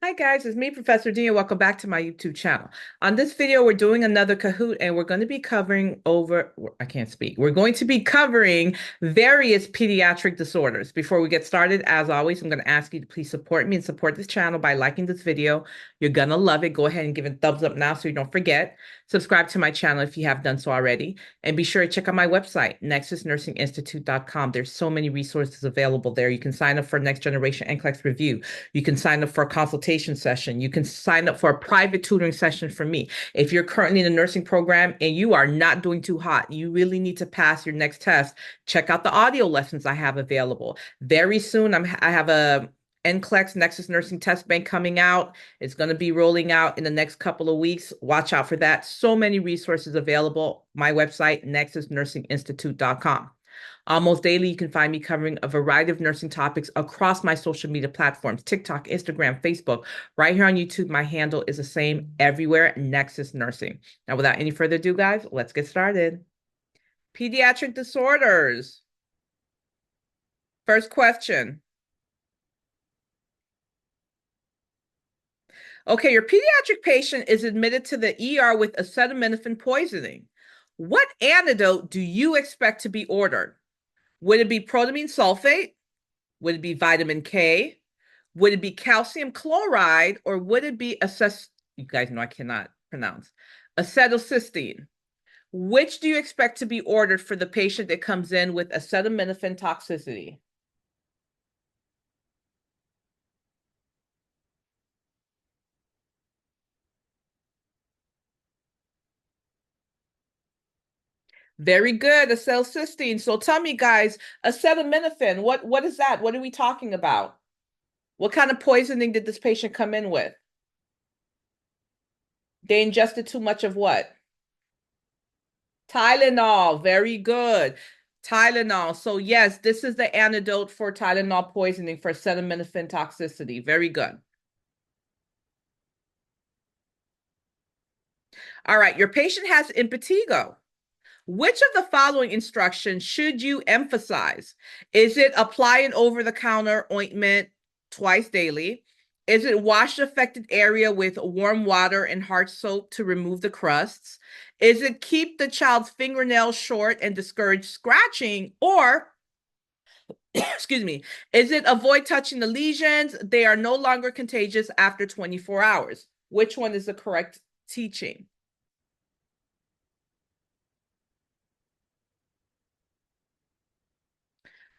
Hi guys, it's me, Professor D, and welcome back to my YouTube channel. On this video, we're doing another Kahoot, and we're going to be covering I can't speak. We're going to be covering various pediatric disorders. Before we get started, as always, I'm going to ask you to please support me and support this channel by liking this video. You're going to love it. Go ahead and give it a thumbs up now so you don't forget. Subscribe to my channel if you have done so already. And be sure to check out my website, nexusnursinginstitute.com. There's so many resources available there. You can sign up for Next Generation NCLEX Review. You can sign up for a consultation session. You can sign up for a private tutoring session from me. If you're currently in a nursing program and you are not doing too hot, you really need to pass your next test, check out the audio lessons I have available. Very soon, I have a NCLEX Nexus Nursing Test Bank coming out. It's going to be rolling out in the next couple of weeks. Watch out for that. So many resources available. My website, nexusnursinginstitute.com. Almost daily, you can find me covering a variety of nursing topics across my social media platforms, TikTok, Instagram, Facebook. Right here on YouTube, my handle is the same everywhere, Nexus Nursing. Now, without any further ado, guys, let's get started. Pediatric disorders. First question. Okay, your pediatric patient is admitted to the ER with acetaminophen poisoning. What antidote do you expect to be ordered? Would it be protamine sulfate? Would it be vitamin K? Would it be calcium chloride? Or would it be you guys know I cannot pronounce acetylcysteine? Which do you expect to be ordered for the patient that comes in with acetaminophen toxicity? Very good, acetylcysteine. So tell me, guys, acetaminophen, what is that? What are we talking about? What kind of poisoning did this patient come in with? They ingested too much of what? Tylenol. Very good. Tylenol. So yes, this is the antidote for Tylenol poisoning for acetaminophen toxicity. Very good. All right, your patient has impetigo. Which of the following instructions should you emphasize? Is it apply an over-the-counter ointment twice daily? Is it wash the affected area with warm water and hard soap to remove the crusts? Is it keep the child's fingernails short and discourage scratching? Or, excuse me, is it avoid touching the lesions? They are no longer contagious after 24 hours. Which one is the correct teaching?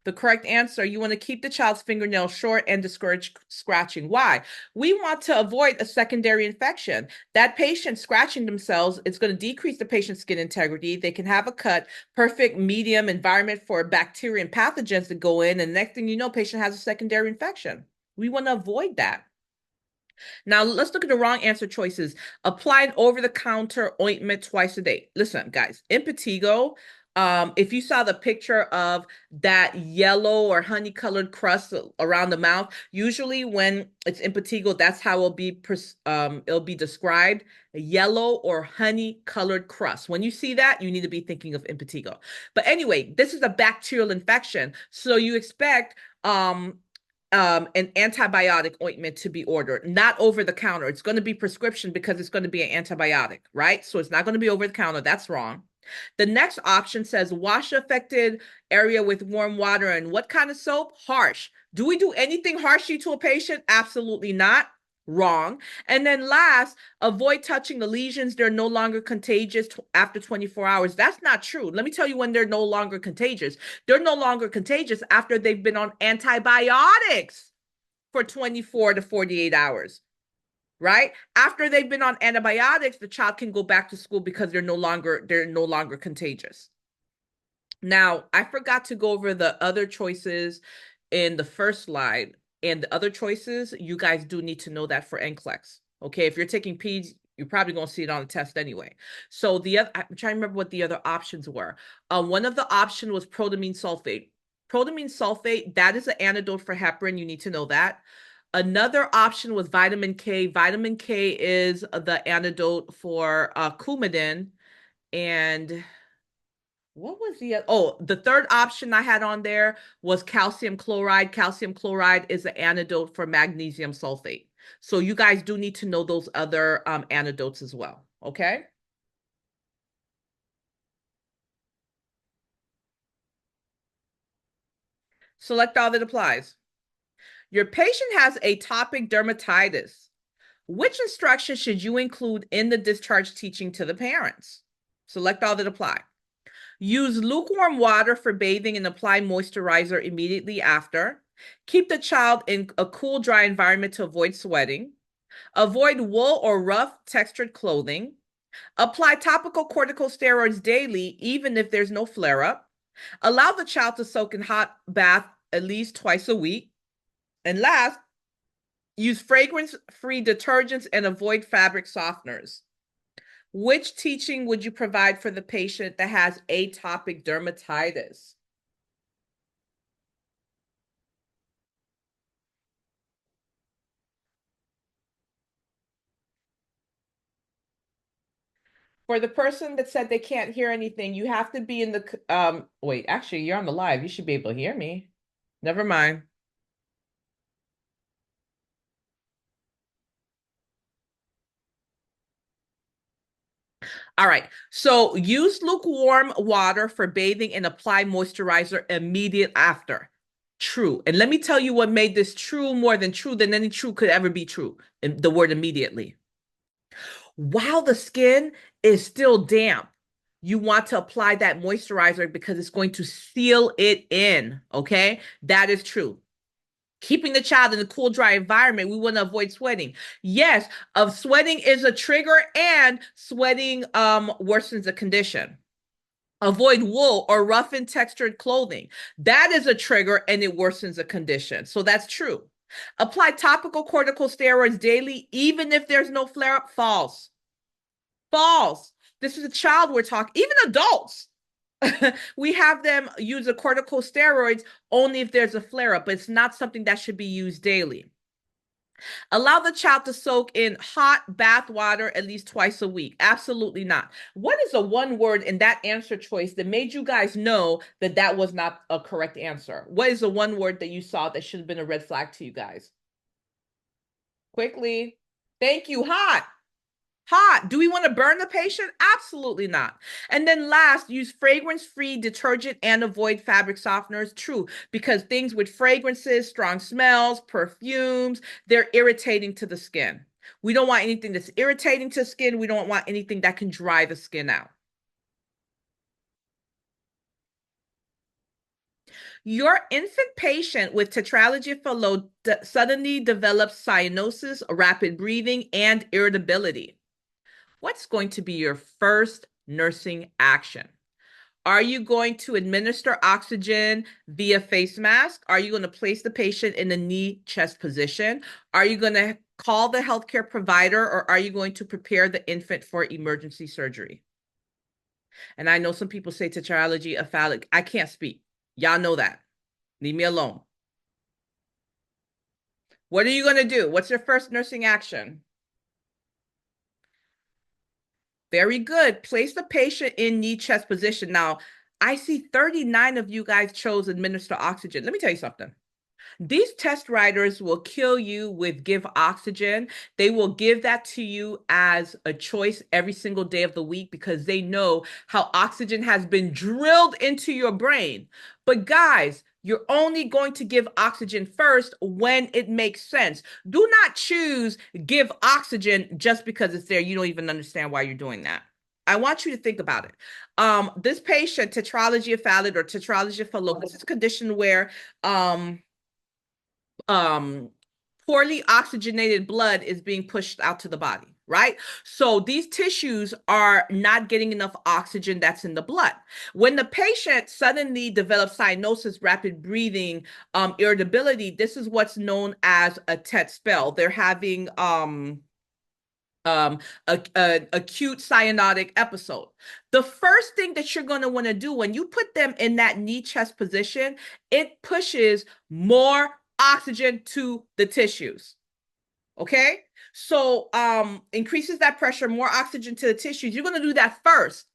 The correct answer, you want to keep the child's fingernails short and discourage scratching. Why? We want to avoid a secondary infection. That patient scratching themselves, it's going to decrease the patient's skin integrity. They can have a cut, perfect medium environment for bacteria and pathogens to go in. And the next thing you know, patient has a secondary infection. We want to avoid that. Now, let's look at the wrong answer choices. Apply an over-the-counter ointment twice a day. Listen, guys, impetigo, if you saw the picture of that yellow or honey-colored crust around the mouth, usually when it's impetigo, that's how it'll be described, a yellow or honey-colored crust. When you see that, you need to be thinking of impetigo. But anyway, this is a bacterial infection, so you expect an antibiotic ointment to be ordered, not over the counter. It's going to be prescription because it's going to be an antibiotic, right? So it's not going to be over the counter. That's wrong. The next option says wash affected area with warm water and what kind of soap? Harsh. Do we do anything harshly to a patient? Absolutely not. Wrong. And then last, avoid touching the lesions. They're no longer contagious after 24 hours. That's not true. Let me tell you when they're no longer contagious. They're no longer contagious after they've been on antibiotics for 24 to 48 hours, right? After they've been on antibiotics, the child can go back to school because they're no longer contagious. Now, I forgot to go over the other choices in the first slide. And the other choices, you guys do need to know that for NCLEX. Okay, if you're taking PEDS, you're probably going to see it on the test anyway. So I'm trying to remember what the other options were. One of the options was protamine sulfate. Protamine sulfate, that is an antidote for heparin. You need to know that. Another option was vitamin K. Vitamin K is the antidote for Coumadin. And what was the third option I had on there was calcium chloride. Calcium chloride is an antidote for magnesium sulfate. So you guys do need to know those other antidotes as well, okay? Select all that applies. Your patient has atopic dermatitis. Which instruction should you include in the discharge teaching to the parents? Select all that apply. Use lukewarm water for bathing and apply moisturizer immediately after. Keep the child in a cool, dry environment to avoid sweating. Avoid wool or rough textured clothing. Apply topical corticosteroids daily, even if there's no flare up. Allow the child to soak in hot bath at least twice a week. And last, use fragrance-free detergents and avoid fabric softeners. Which teaching would you provide for the patient that has atopic dermatitis? For the person that said they can't hear anything, you have to be in the wait, actually, you're on the live. You should be able to hear me. Never mind. All right. So use lukewarm water for bathing and apply moisturizer immediate after. True. And let me tell you what made this true more than true than any true could ever be true. And the word immediately. While the skin is still damp, you want to apply that moisturizer because it's going to seal it in. Okay. That is true. Keeping the child in a cool, dry environment, we want to avoid sweating. Yes, sweating is a trigger, and sweating worsens the condition. Avoid wool or rough and textured clothing. That is a trigger and it worsens the condition. So that's true. Apply topical corticosteroids daily, even if there's no flare up. False. False. This is a child we're talking, even adults. We have them use the corticosteroids only if there's a flare up, but it's not something that should be used daily. Allow the child to soak in hot bath water at least twice a week. Absolutely not. What is the one word in that answer choice that made you guys know that that was not a correct answer? What is the one word that you saw that should have been a red flag to you guys? Quickly. Thank you. Hot. Hot. Do we want to burn the patient? Absolutely not. And then last, use fragrance-free detergent and avoid fabric softeners. True, because things with fragrances, strong smells, perfumes, they're irritating to the skin. We don't want anything that's irritating to skin. We don't want anything that can dry the skin out. Your infant patient with Tetralogy of Fallot suddenly develops cyanosis, rapid breathing, and irritability. What's going to be your first nursing action? Are you going to administer oxygen via face mask? Are you going to place the patient in the knee chest position? Are you going to call the healthcare provider, or are you going to prepare the infant for emergency surgery? And I know some people say tetralogy of Fallot. I can't speak. Y'all know that. Leave me alone. What are you going to do? What's your first nursing action? Very good. Place the patient in knee chest position. Now, I see 39 of you guys chose administer oxygen. Let me tell you something. These test writers will kill you with give oxygen. They will give that to you as a choice every single day of the week because they know how oxygen has been drilled into your brain. But guys, you're only going to give oxygen first when it makes sense. Do not choose give oxygen just because it's there. You don't even understand why you're doing that. I want you to think about it. This patient, tetralogy of Fallot or tetralogy of Fallot, this is a condition where um, poorly oxygenated blood is being pushed out to the body, right? So these tissues are not getting enough oxygen that's in the blood. When the patient suddenly develops cyanosis, rapid breathing, irritability, this is what's known as a TET spell. They're having acute cyanotic episode. The first thing that you're going to want to do when you put them in that knee chest position, it pushes more oxygen to the tissues. Okay? So increases that pressure, more oxygen to the tissues. You're going to do that first.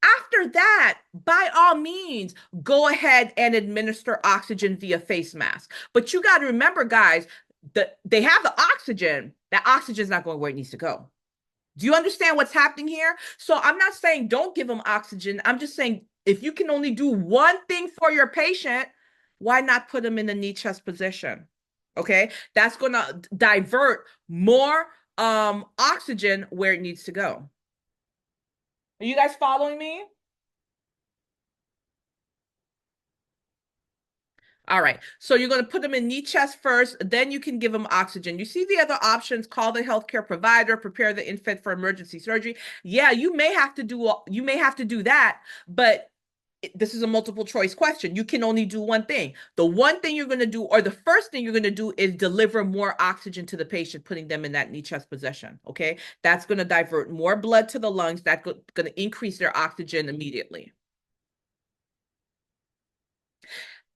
After that, by all means, go ahead and administer oxygen via face mask. But you got to remember, guys, they have the oxygen. That oxygen is not going where it needs to go. Do you understand what's happening here? So I'm not saying don't give them oxygen. I'm just saying if you can only do one thing for your patient, why not put them in the knee chest position? Okay, that's going to divert more oxygen where it needs to go. Are you guys following me? All right. So you're going to put them in knee chest first, then you can give them oxygen. You see the other options, call the healthcare provider, prepare the infant for emergency surgery. Yeah, you may have to do that, but this is a multiple choice question. You can only do one thing. The one thing you're going to do, or the first thing you're going to do, is deliver more oxygen to the patient, putting them in that knee chest position. Okay. That's going to divert more blood to the lungs. That's going to increase their oxygen immediately.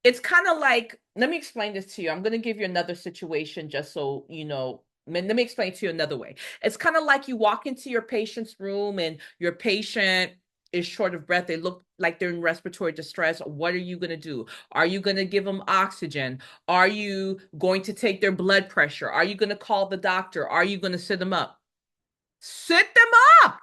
It's kind of like, let me explain this to you. I'm going to give you another situation just so you know. Let me explain to you another way. It's kind of like you walk into your patient's room and your patient is short of breath. They look like they're in respiratory distress. What are you going to do? Are you going to give them oxygen? Are you going to take their blood pressure? Are you going to call the doctor? Are you going to sit them up? Sit them up.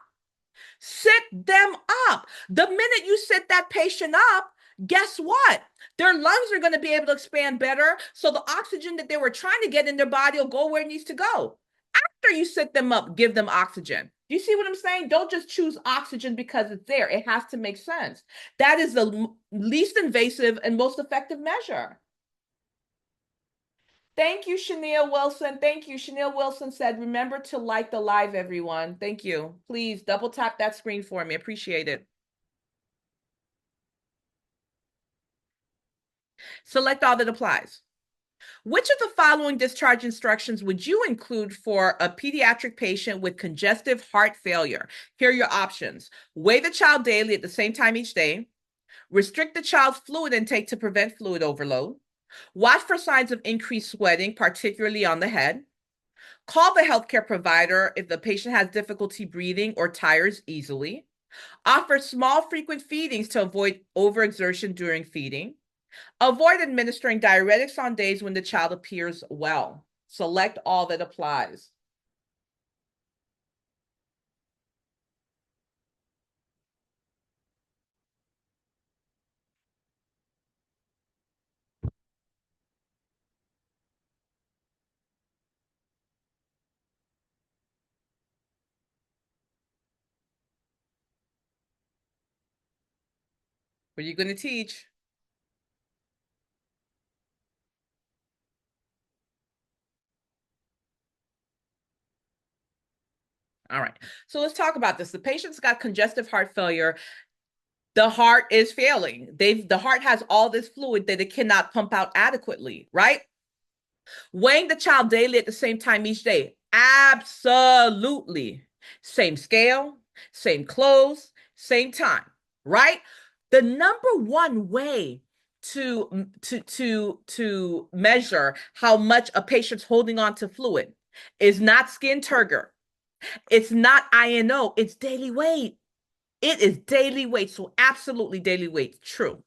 Sit them up. The minute you sit that patient up, guess what? Their lungs are going to be able to expand better. So the oxygen that they were trying to get in their body will go where it needs to go. After you sit them up, give them oxygen. Do you see what I'm saying? Don't just choose oxygen because it's there. It has to make sense. That is the least invasive and most effective measure. Thank you, Chanel Wilson. Thank you. Chanel Wilson said, remember to like the live, everyone. Thank you. Please double tap that screen for me. Appreciate it. Select all that applies. Which of the following discharge instructions would you include for a pediatric patient with congestive heart failure? Here are your options. Weigh the child daily at the same time each day. Restrict the child's fluid intake to prevent fluid overload. Watch for signs of increased sweating, particularly on the head. Call the healthcare provider if the patient has difficulty breathing or tires easily. Offer small, frequent feedings to avoid overexertion during feeding. Avoid administering diuretics on days when the child appears well. Select all that applies. What are you going to teach? All right. So let's talk about this. The patient's got congestive heart failure. The heart is failing. The heart has all this fluid that it cannot pump out adequately, right? Weighing the child daily at the same time each day. Absolutely. Same scale, same clothes, same time, right? The number one way to measure how much a patient's holding on to fluid is not skin turgor. It's not INO, it's daily weight. It is daily weight. So absolutely daily weight. True.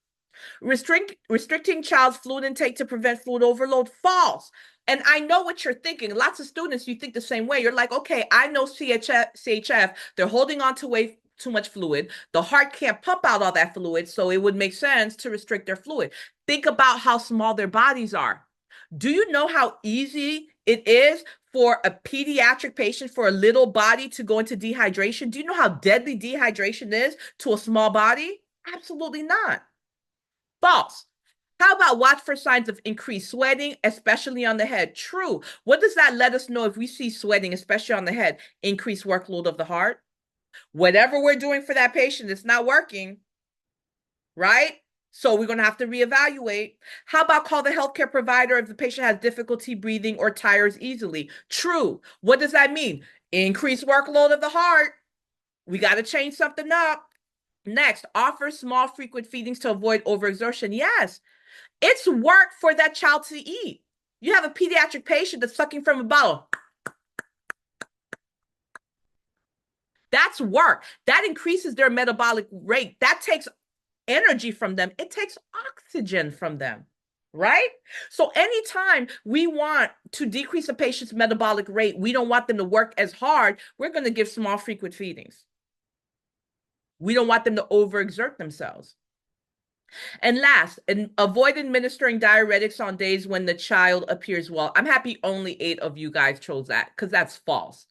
Restricting child's fluid intake to prevent fluid overload. False. And I know what you're thinking. Lots of students, you think the same way. You're like, okay, I know CHF, they're holding on to way too much fluid. The heart can't pump out all that fluid, so it would make sense to restrict their fluid. Think about how small their bodies are. Do you know how easy it is for a pediatric patient, for a little body to go into dehydration? Do you know how deadly dehydration is to a small body? Absolutely not. False. How about watch for signs of increased sweating, especially on the head? True. What does that let us know if we see sweating, especially on the head? Increased workload of the heart? Whatever we're doing for that patient, it's not working, right? So we're going to have to reevaluate. How about call the healthcare provider if the patient has difficulty breathing or tires easily? True. What does that mean? Increased workload of the heart. We got to change something up. Next, offer small, frequent feedings to avoid overexertion. Yes, it's work for that child to eat. You have a pediatric patient that's sucking from a bottle. That's work. That increases their metabolic rate. That takes energy from them. It takes oxygen from them. right? So anytime we want to decrease a patient's metabolic rate, we don't want them to work as hard, we're going to give small frequent feedings. We don't want them to overexert themselves. And last, avoid administering diuretics on days when the child appears well. I'm happy only 8 of you guys chose that because that's false.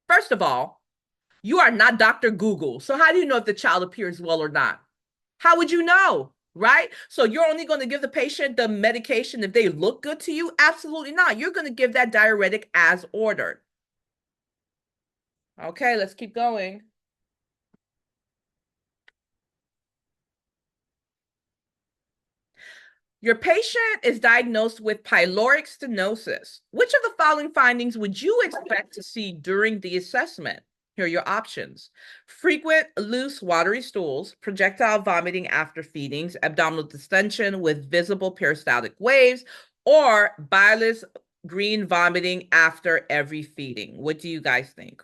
First of all, you are not Dr. Google. So how do you know if the child appears well or not? How would you know? Right? So you're only going to give the patient the medication if they look good to you? Absolutely not. You're going to give that diuretic as ordered. Okay, let's keep going. Your patient is diagnosed with pyloric stenosis. Which of the following findings would you expect to see during the assessment? Here are your options. Frequent loose watery stools, projectile vomiting after feedings, abdominal distension with visible peristaltic waves, or bilious green vomiting after every feeding. What do you guys think?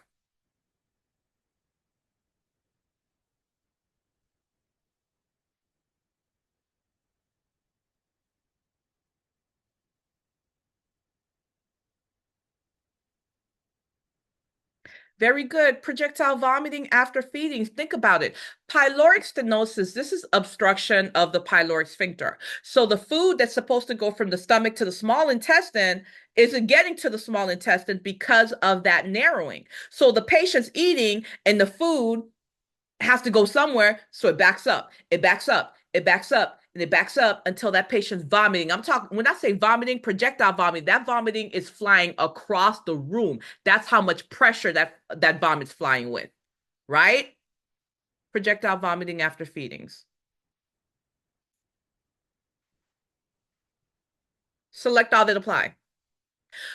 Very good. Projectile vomiting after feeding. Think about it. Pyloric stenosis, this is obstruction of the pyloric sphincter. So the food that's supposed to go from the stomach to the small intestine isn't getting to the small intestine because of that narrowing. So the patient's eating and the food has to go somewhere, so it backs up, it backs up, it backs up, and it backs up until that patient's vomiting. I'm talking, when I say vomiting, projectile vomiting, that vomiting is flying across the room. That's how much pressure that vomit's flying with, right? Projectile vomiting after feedings. Select all that apply.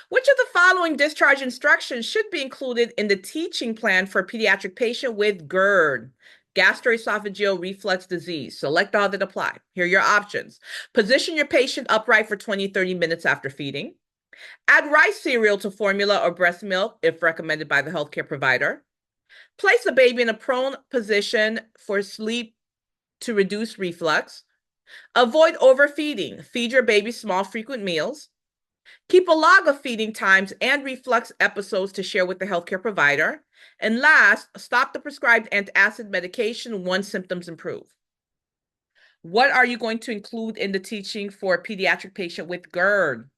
Which of the following discharge instructions should be included in the teaching plan for a pediatric patient with GERD? Gastroesophageal reflux disease. Select all that apply. Here are your options. Position your patient upright for 20-30 minutes after feeding. Add rice cereal to formula or breast milk if recommended by the healthcare provider. Place the baby in a prone position for sleep to reduce reflux. Avoid overfeeding. Feed your baby small, frequent meals. Keep a log of feeding times and reflux episodes to share with the healthcare provider. And last, stop the prescribed antacid medication once symptoms improve. What are you going to include in the teaching for a pediatric patient with GERD?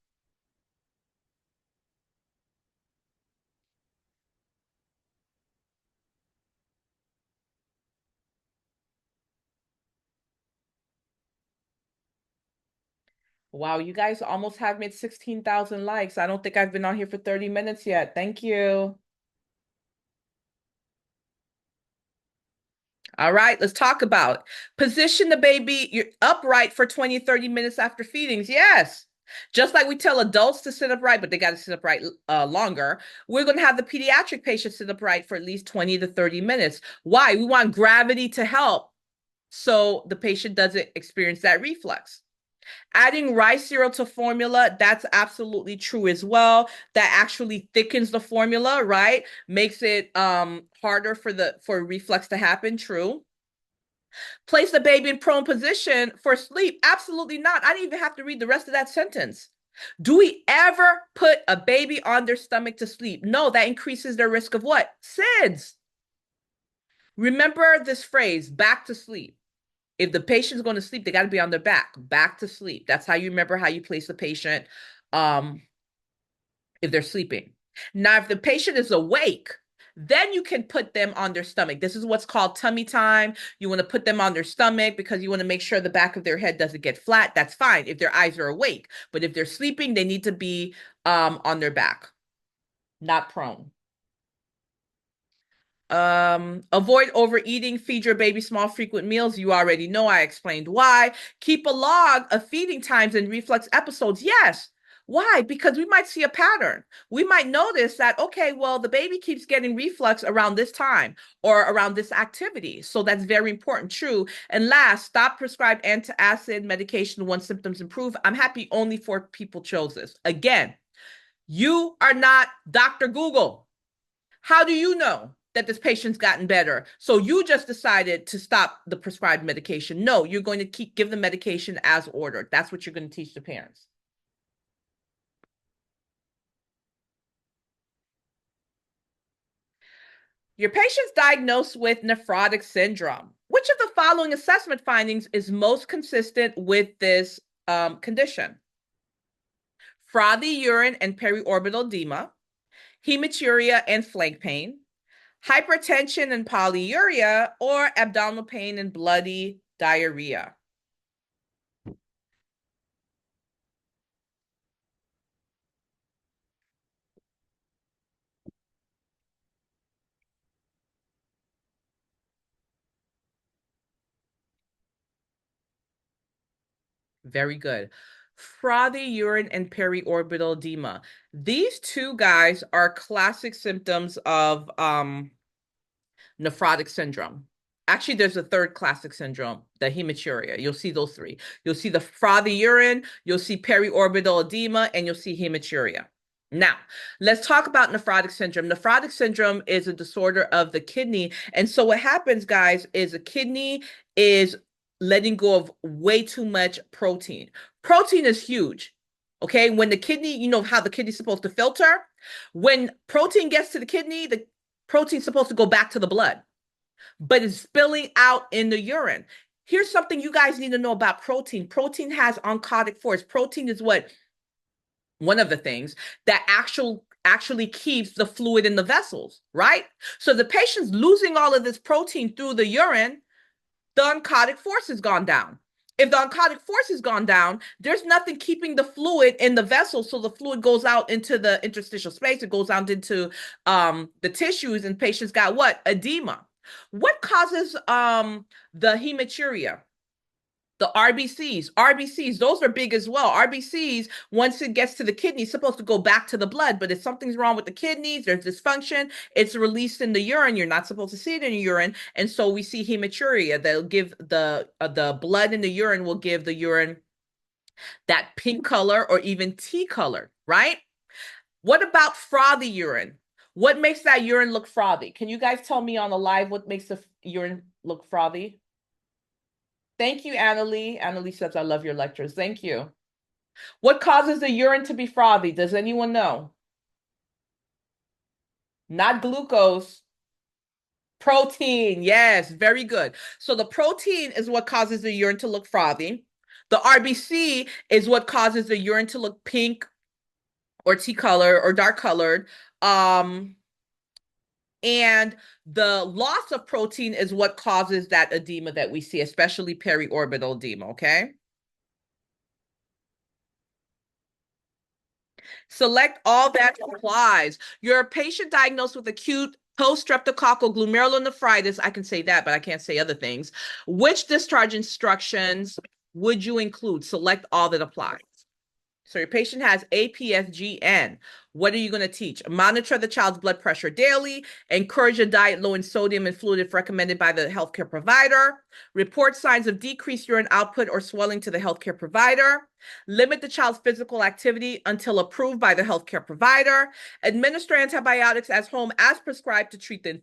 Wow, you guys almost have made 16,000 likes. I don't think I've been on here for 30 minutes yet. Thank you. All right, let's talk about it. Position the baby upright for 20-30 minutes after feedings. Yes. Just like we tell adults to sit upright, but they got to sit upright longer, we're going to have the pediatric patient sit upright for at least 20 to 30 minutes. Why? We want gravity to help so the patient doesn't experience that reflux. Adding rice cereal to formula, that's absolutely true as well. That actually thickens the formula, right? Makes it harder for reflux to happen, true. Place the baby in prone position for sleep. Absolutely not. I didn't even have to read the rest of that sentence. Do we ever put a baby on their stomach to sleep? No, that increases their risk of what? SIDS. Remember this phrase, back to sleep. If the patient's going to sleep, they got to be on their back to sleep. That's how you remember how you place the patient um, if they're sleeping. Now, if the patient is awake, then you can put them on their stomach. This is what's called tummy time. You want to put them on their stomach because you want to make sure the back of their head doesn't get flat. That's fine if their eyes are awake. But if they're sleeping, they need to be on their back, not prone. Avoid overeating, feed your baby small frequent meals. You already know, I explained why. Keep a log of feeding times and reflux episodes. Yes. Why? Because we might see a pattern. We might notice that, okay, well, the baby keeps getting reflux around this time or around this activity. So that's very important. True. And last, stop prescribed antacid medication once symptoms improve. I'm happy only 4 people chose this. Again, you are not Dr. Google. How do you know? that this patient's gotten better. So you just decided to stop the prescribed medication. No, you're going to give the medication as ordered. That's what you're going to teach the parents. Your patient's diagnosed with nephrotic syndrome. Which of the following assessment findings is most consistent with this condition? Frothy urine and periorbital edema, hematuria and flank pain, hypertension and polyuria, or abdominal pain and bloody diarrhea. Very good. Frothy urine and periorbital edema. These two guys are classic symptoms of nephrotic syndrome. Actually, there's a third classic syndrome, the hematuria. You'll see those three. You'll see the frothy urine, you'll see periorbital edema, and you'll see hematuria. Now, let's talk about nephrotic syndrome. Nephrotic syndrome is a disorder of the kidney. And so what happens, guys, is a kidney is letting go of way too much protein. Protein is huge. Okay, when the kidney, you know how the kidney's supposed to filter? When protein gets to the kidney, the protein's supposed to go back to the blood, but it's spilling out in the urine. Here's something you guys need to know about protein. Protein has oncotic force. Protein is one of the things that actually keeps the fluid in the vessels, right? So the patient's losing all of this protein through the urine, the oncotic force has gone down. If the oncotic force has gone down, there's nothing keeping the fluid in the vessel. So the fluid goes out into the interstitial space. It goes out into the tissues, and patients got what? Edema. What causes the hematuria? The RBCs, those are big as well. RBCs, once it gets to the kidney, it's supposed to go back to the blood. But if something's wrong with the kidneys, there's dysfunction, it's released in the urine. You're not supposed to see it in the urine. And so we see hematuria. They'll give the blood in the urine will give the urine that pink color or even tea color, right? What about frothy urine? What makes that urine look frothy? Can you guys tell me on the live what makes the urine look frothy? Thank you, Annalie. Annalie says, I love your lectures. Thank you. What causes the urine to be frothy? Does anyone know? Not glucose. Protein. Yes, very good. So the protein is what causes the urine to look frothy. The RBC is what causes the urine to look pink or tea color or dark colored. And the loss of protein is what causes that edema that we see, especially periorbital edema, okay? Select all that applies. You're a patient diagnosed with acute poststreptococcal glomerulonephritis. I can say that, but I can't say other things. Which discharge instructions would you include? Select all that applies. So your patient has APSGN. What are you going to teach? Monitor the child's blood pressure daily. Encourage a diet low in sodium and fluid if recommended by the healthcare provider. Report signs of decreased urine output or swelling to the healthcare provider. Limit the child's physical activity until approved by the healthcare provider. Administer antibiotics at home as prescribed to treat the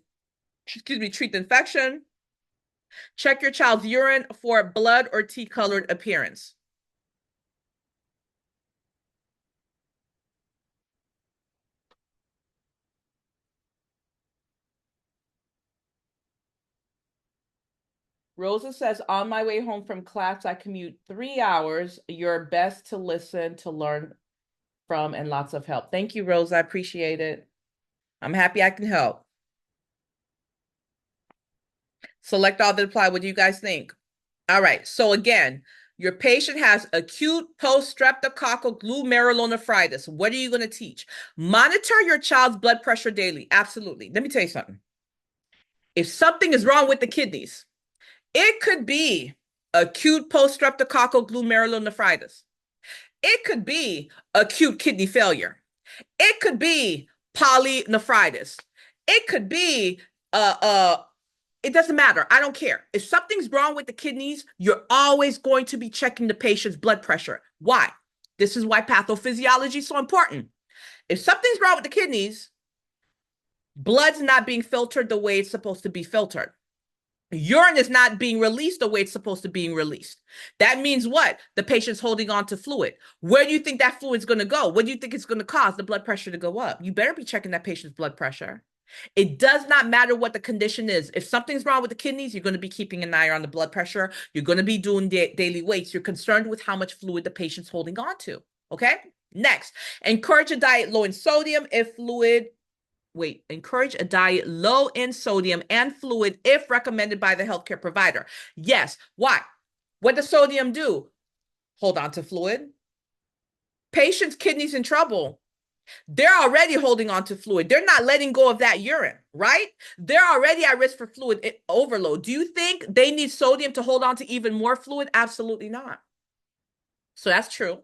infection. Check your child's urine for blood or tea-colored appearance. Rosa says, on my way home from class, I commute 3 hours. You're best to listen, to learn from, and lots of help. Thank you, Rosa. I appreciate it. I'm happy I can help. Select all that apply. What do you guys think? All right. So again, your patient has acute poststreptococcal glomerulonephritis. What are you going to teach? Monitor your child's blood pressure daily. Absolutely. Let me tell you something. If something is wrong with the kidneys, it could be acute poststreptococcal glomerulonephritis. It could be acute kidney failure. It could be polynephritis. It could be it doesn't matter. I don't care. If something's wrong with the kidneys, you're always going to be checking the patient's blood pressure. Why? This is why pathophysiology is so important. If something's wrong with the kidneys, Blood's not being filtered the way it's supposed to be filtered. Urine is not being released the way it's supposed to be released. That means what? The patient's holding on to fluid. Where do you think that fluid's going to go? What do you think it's going to cause the blood pressure to go up? You better be checking that patient's blood pressure. It does not matter what the condition is. If something's wrong with the kidneys, you're going to be keeping an eye on the blood pressure. You're going to be doing daily weights. You're concerned with how much fluid the patient's holding on to. Okay? Next, encourage a diet low in sodium if fluid encourage a diet low in sodium and fluid if recommended by the healthcare provider. Yes. Why? What does sodium do? Hold on to fluid. Patient's kidneys in trouble. They're already holding on to fluid. They're not letting go of that urine, right? They're already at risk for fluid overload. Do you think they need sodium to hold on to even more fluid? Absolutely not. So that's true.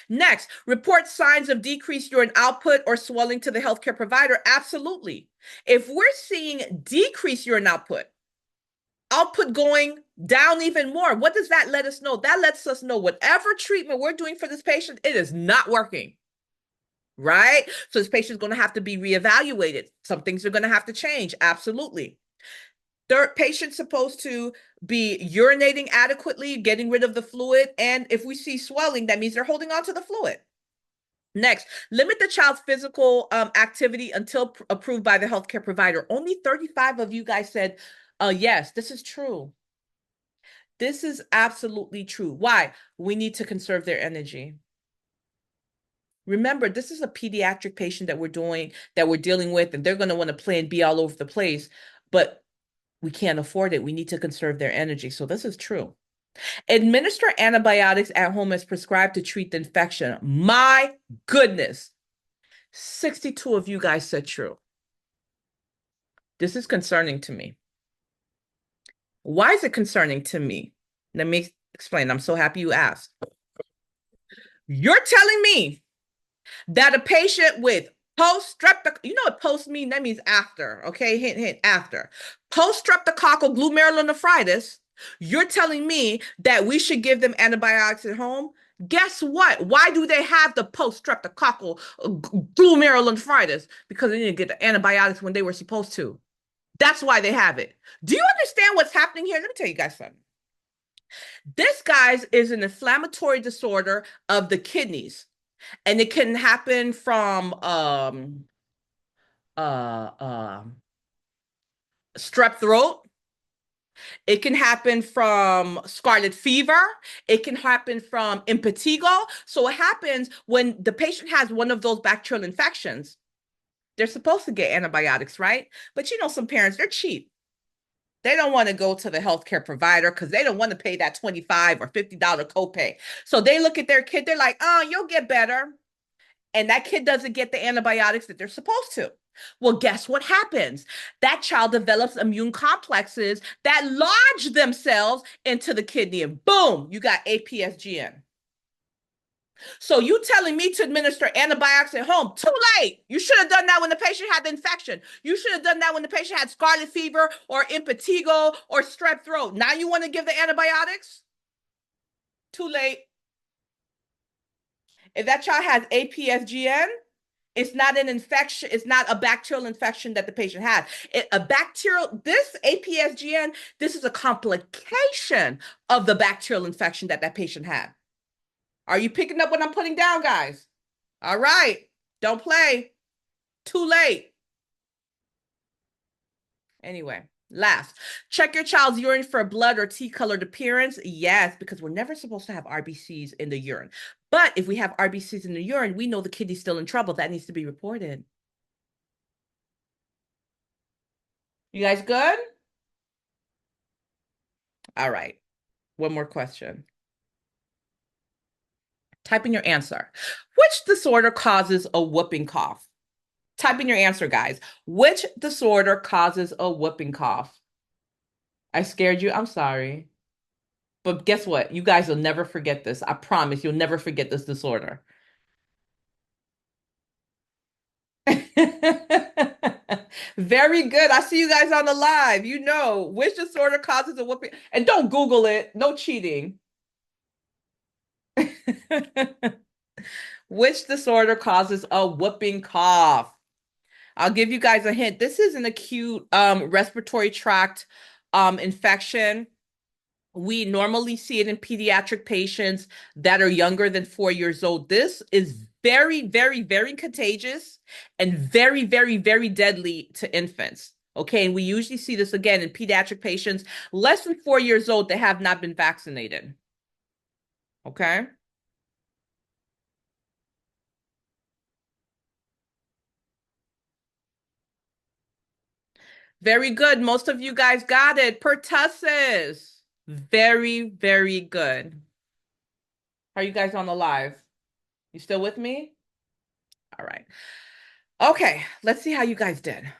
Next, report signs of decreased urine output or swelling to the healthcare provider. Absolutely. If we're seeing decreased urine output going down even more, what does that let us know? That lets us know whatever treatment we're doing for this patient, it is not working. Right? So this patient is going to have to be reevaluated. Some things are going to have to change. Absolutely. Third, patient's supposed to be urinating adequately, getting rid of the fluid. And if we see swelling, that means they're holding on to the fluid. Next, limit the child's physical activity until approved by the healthcare provider. Only 35 of you guys said, yes, this is true. This is absolutely true. Why? We need to conserve their energy. Remember, this is a pediatric patient that we're dealing with, and they're going to want to play and be all over the place. But we can't afford it. We need to conserve their energy. So this is true. Administer antibiotics at home as prescribed to treat the infection. My goodness. 62 of you guys said true. This is concerning to me. Why is it concerning to me? Let me explain. I'm so happy you asked. You're telling me that a patient with poststreptococcal, you know what post means? That means after, okay? Hint, hint, after. Poststreptococcal glomerulonephritis, you're telling me that we should give them antibiotics at home? Guess what? Why do they have the poststreptococcal glomerulonephritis? Because they didn't get the antibiotics when they were supposed to. That's why they have it. Do you understand what's happening here? Let me tell you guys something. This, guys, is an inflammatory disorder of the kidneys. And it can happen from strep throat. It can happen from scarlet fever. It can happen from impetigo. So it happens when the patient has one of those bacterial infections. They're supposed to get antibiotics, right? But you know, some parents, they're cheap. They don't want to go to the healthcare provider because they don't want to pay that $25 or $50 copay. So they look at their kid, they're like, oh, you'll get better. And that kid doesn't get the antibiotics that they're supposed to. Well, guess what happens? That child develops immune complexes that lodge themselves into the kidney, and boom, you got APSGN. So you telling me to administer antibiotics at home? Too late. You should have done that when the patient had the infection. You should have done that when the patient had scarlet fever or impetigo or strep throat. Now you want to give the antibiotics? Too late. If that child has APSGN, it's not an infection. It's not a bacterial infection that the patient had. This APSGN, this is a complication of the bacterial infection that patient had. Are you picking up what I'm putting down, guys? All right. Don't play. Too late. Anyway, last, check your child's urine for blood or tea-colored appearance. Yes, because we're never supposed to have RBCs in the urine. But if we have RBCs in the urine, we know the kidney's still in trouble. That needs to be reported. You guys good? All right. One more question. Type in your answer. Which disorder causes a whooping cough? Type in your answer, guys. Which disorder causes a whooping cough? I scared you. I'm sorry. But guess what? You guys will never forget this. I promise you'll never forget this disorder. Very good. I see you guys on the live. You know which disorder causes a whooping. And don't Google it. No cheating. Which disorder causes a whooping cough? I'll give you guys a hint. This is an acute respiratory tract infection. We normally see it in pediatric patients that are younger than 4 years old. This is very, very, very contagious and very, very, very deadly to infants. Okay, and we usually see this again in pediatric patients less than 4 years old that have not been vaccinated. Okay. Very good. Most of you guys got it. Pertussis. Very, very good. How are you guys on the live? You still with me? All right. Okay, let's see how you guys did.